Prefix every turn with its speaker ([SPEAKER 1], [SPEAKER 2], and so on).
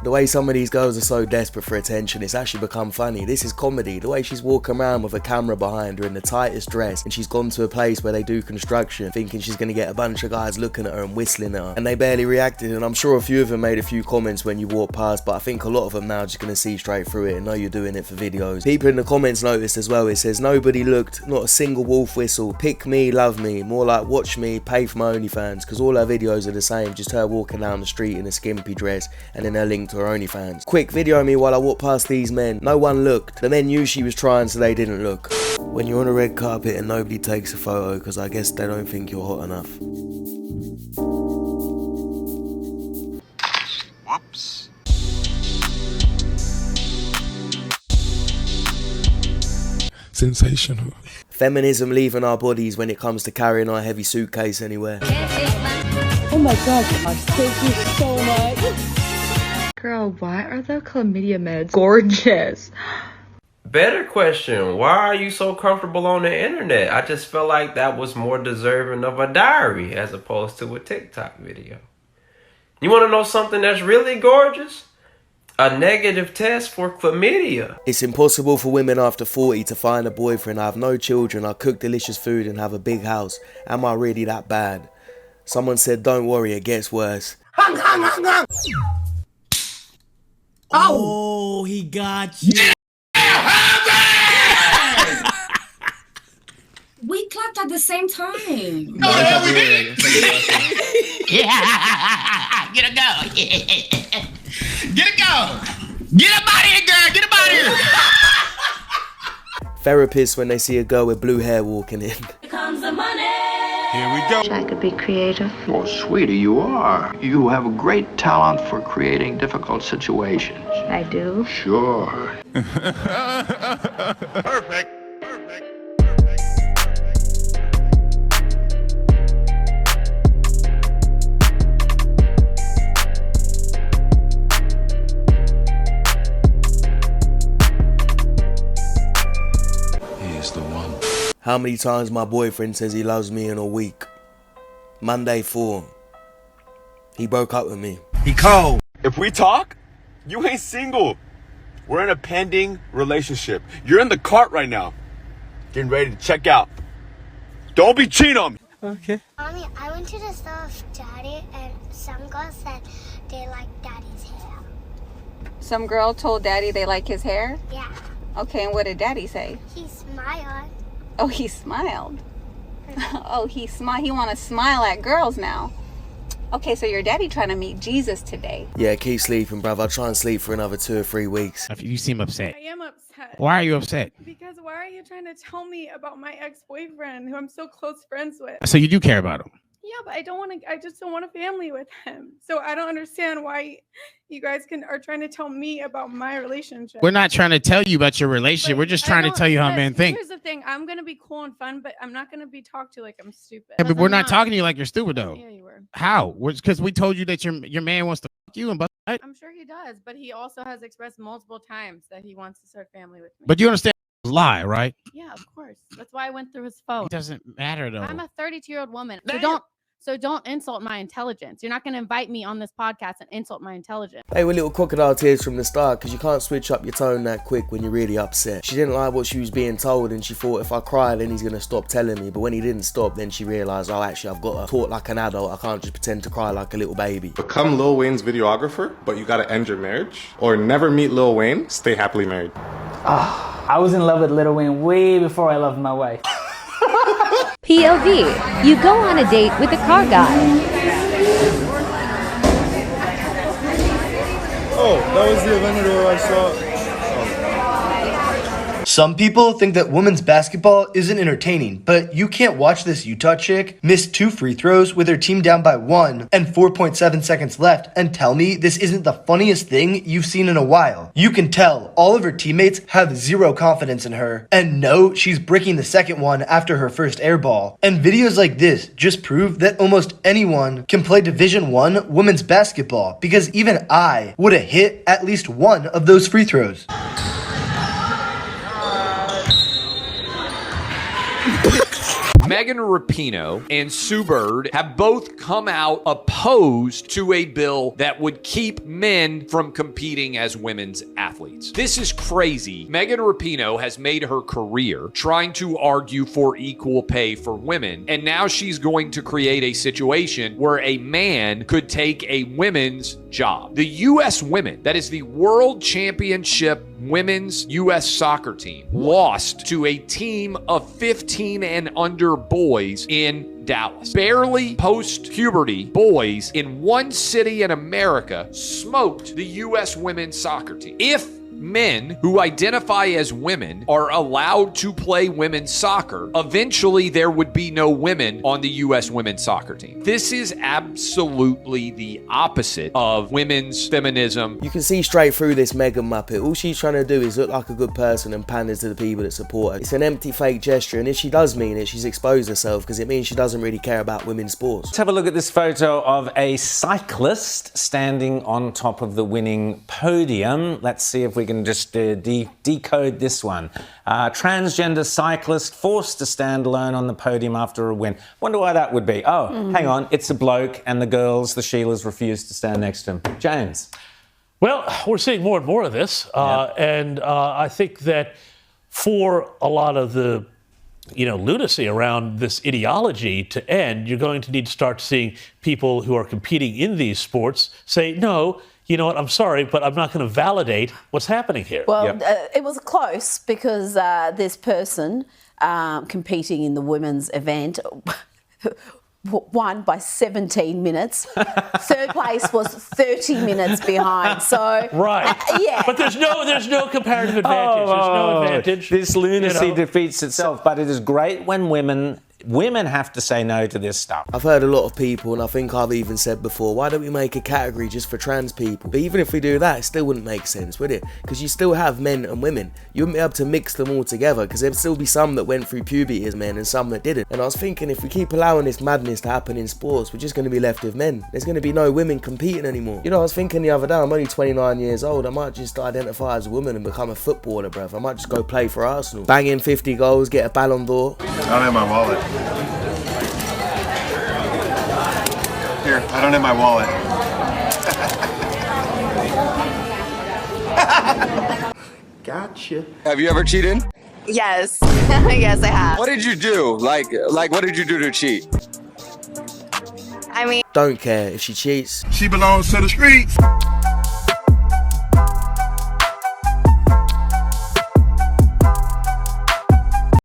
[SPEAKER 1] The way some of these girls are so desperate for attention, it's actually become funny. This is comedy. The way she's walking around with a camera behind her in the tightest dress, and she's gone to a place where they do construction, thinking she's gonna get a bunch of guys looking at her and whistling at her. And they barely reacted, and I'm sure a few of them made a few comments when you walk past, but I think a lot of them now are just gonna see straight through it and know you're doing it for videos. People in the comments noticed as well, it says, nobody looked, not a single wolf whistle, pick me, love me, more like watch me, pay for my OnlyFans, because all her videos are the same, just her walking down the street in a skimpy dress, and then her link to her OnlyFans. Quick, video me while I walk past these men. No one looked. The men knew she was trying, so they didn't look. When you're on a red carpet and nobody takes a photo, because I guess they don't think you're hot enough.
[SPEAKER 2] Whoops. Sensational.
[SPEAKER 1] Feminism leaving our bodies when it comes to carrying our heavy suitcase anywhere.
[SPEAKER 3] Oh my gosh, thank you so much. Girl, why are the chlamydia meds gorgeous?
[SPEAKER 4] Better question, why are you so comfortable on the internet? I just felt like that was more deserving of a diary as opposed to a TikTok video. You want to know something that's really gorgeous? A negative test for chlamydia.
[SPEAKER 1] It's impossible for women after 40 to find a boyfriend. I have no children, I cook delicious food and have a big house. Am I really that bad? Someone said, don't worry, it gets worse.
[SPEAKER 5] Oh, he got you.
[SPEAKER 6] We clapped at the same time.
[SPEAKER 5] No, we didn't. Yeah, get a go. Get a go. Get up out of here, girl. Get up out of here.
[SPEAKER 1] Therapists when they see a girl with blue hair walking in.
[SPEAKER 6] Here comes the money.
[SPEAKER 2] Here we go.
[SPEAKER 3] I could be creative.
[SPEAKER 7] Oh, sweetie, you are. You have a great talent for creating difficult situations.
[SPEAKER 3] I do.
[SPEAKER 7] Sure.
[SPEAKER 2] Perfect. He's the one.
[SPEAKER 1] How many times my boyfriend says he loves me in a week? Monday 4. He broke up with me.
[SPEAKER 5] He cold.
[SPEAKER 2] If we talk, you ain't single. We're in a pending relationship. You're in the cart right now, getting ready to check out. Don't be cheating on me.
[SPEAKER 5] Okay.
[SPEAKER 8] Mommy, I went to the store with Daddy, and some girls said they like Daddy's hair.
[SPEAKER 9] Some girl told Daddy they like his hair?
[SPEAKER 8] Yeah.
[SPEAKER 9] Okay, and what did Daddy say?
[SPEAKER 8] He smiled.
[SPEAKER 9] Oh, he smiled. Oh, he want to smile at girls now. Okay, so your daddy trying to meet Jesus today.
[SPEAKER 1] Yeah, keep sleeping, bruv. I'll try and sleep for another 2 or 3 weeks.
[SPEAKER 5] You seem upset.
[SPEAKER 10] I am upset.
[SPEAKER 5] Why are you upset?
[SPEAKER 10] Because why are you trying to tell me about my ex-boyfriend who I'm so close friends with?
[SPEAKER 5] So you do care about him?
[SPEAKER 10] Yeah, but I just don't want a family with him. So I don't understand why you guys are trying to tell me about my relationship.
[SPEAKER 5] We're not trying to tell you about your relationship. We're just trying to tell you how men think.
[SPEAKER 10] Here's the thing. I'm going to be cool and fun, but I'm not going to be talked to like I'm stupid.
[SPEAKER 5] Yeah, but we're not talking to you like you're stupid, though.
[SPEAKER 10] Yeah, you were.
[SPEAKER 5] How? Because we told you that your man wants to fuck you and bust.
[SPEAKER 10] I'm sure he does, but he also has expressed multiple times that he wants to start family with me.
[SPEAKER 5] But you understand it's a lie, right?
[SPEAKER 10] Yeah, of course. That's why I went through his phone.
[SPEAKER 5] It doesn't matter, though.
[SPEAKER 10] I'm a 32-year-old woman. So don't insult my intelligence. You're not going to invite me on this podcast and insult my intelligence.
[SPEAKER 1] They were little crocodile tears from the start, because you can't switch up your tone that quick when you're really upset. She didn't like what she was being told, and she thought if I cry then he's going to stop telling me. But when he didn't stop, then she realised, oh, actually I've got to talk like an adult. I can't just pretend to cry like a little baby.
[SPEAKER 11] Become Lil Wayne's videographer, but you gotta end your marriage. Or never meet Lil Wayne, stay happily married.
[SPEAKER 12] I was in love with Lil Wayne way before I loved my wife.
[SPEAKER 13] POV, you go on a date with a car guy.
[SPEAKER 14] Oh, that was the event where I saw...
[SPEAKER 15] Some people think that women's basketball isn't entertaining, but you can't watch this Utah chick miss 2 free throws with her team down by 1 and 4.7 seconds left and tell me this isn't the funniest thing you've seen in a while. You can tell all of her teammates have zero confidence in her and know she's bricking the second one after her first air ball. And videos like this just prove that almost anyone can play Division I women's basketball, because even I would have hit at least one of those free throws.
[SPEAKER 16] Megan Rapinoe and Sue Bird have both come out opposed to a bill that would keep men from competing as women's athletes. This is crazy. Megan Rapinoe has made her career trying to argue for equal pay for women, and now she's going to create a situation where a man could take a women's job. The U.S. women, that is the World Championship women's U.S. soccer team, lost to a team of 15 and under boys in Dallas. Barely post-puberty boys in one city in America smoked the U.S. women's soccer team. If men who identify as women are allowed to play women's soccer, eventually there would be no women on the U.S. women's soccer team. This is absolutely the opposite of women's feminism.
[SPEAKER 1] You can see straight through this Megan Muppet. All she's trying to do is look like a good person and pander to the people that support her. It's an empty fake gesture, and if she does mean it, she's exposed herself because it means she doesn't really care about women's sports.
[SPEAKER 17] Let's have a look at this photo of a cyclist standing on top of the winning podium. Let's see if we can just decode this one. Transgender cyclist forced to stand alone on the podium after a win. Wonder why that would be. Oh, hang on, it's a bloke and the girls, the Sheilas, refused to stand next to him. James.
[SPEAKER 18] Well, we're seeing more and more of this. And I think that for a lot of the lunacy around this ideology to end, you're going to need to start seeing people who are competing in these sports say, no, you know what, I'm sorry, but I'm not going to validate what's happening here.
[SPEAKER 19] Well, it was close because this person competing in the women's event won by 17 minutes. Third place was 30 minutes behind. So yeah.
[SPEAKER 18] But there's no comparative advantage. There's no advantage.
[SPEAKER 17] This lunacy defeats itself, but it is great when women have to say no to this stuff.
[SPEAKER 1] I've heard a lot of people, and I think I've even said before, why don't we make a category just for trans people? But even if we do that, it still wouldn't make sense, would it? Because you still have men and women. You wouldn't be able to mix them all together, because there'd still be some that went through puberty as men and some that didn't. And I was thinking, if we keep allowing this madness to happen in sports, we're just going to be left with men. There's going to be no women competing anymore. You know, I was thinking the other day, I'm only 29 years old, I might just identify as a woman and become a footballer, bruv. I might just go play for Arsenal. Bang in 50 goals, get a Ballon d'Or.
[SPEAKER 14] I don't have my wallet. Here, I don't have my wallet.
[SPEAKER 20] Gotcha.
[SPEAKER 2] Have you ever cheated?
[SPEAKER 21] Yes. Yes, I have.
[SPEAKER 2] What did you do? Like what did you do to cheat?
[SPEAKER 21] I mean,
[SPEAKER 1] don't care if she cheats.
[SPEAKER 14] She belongs to the streets.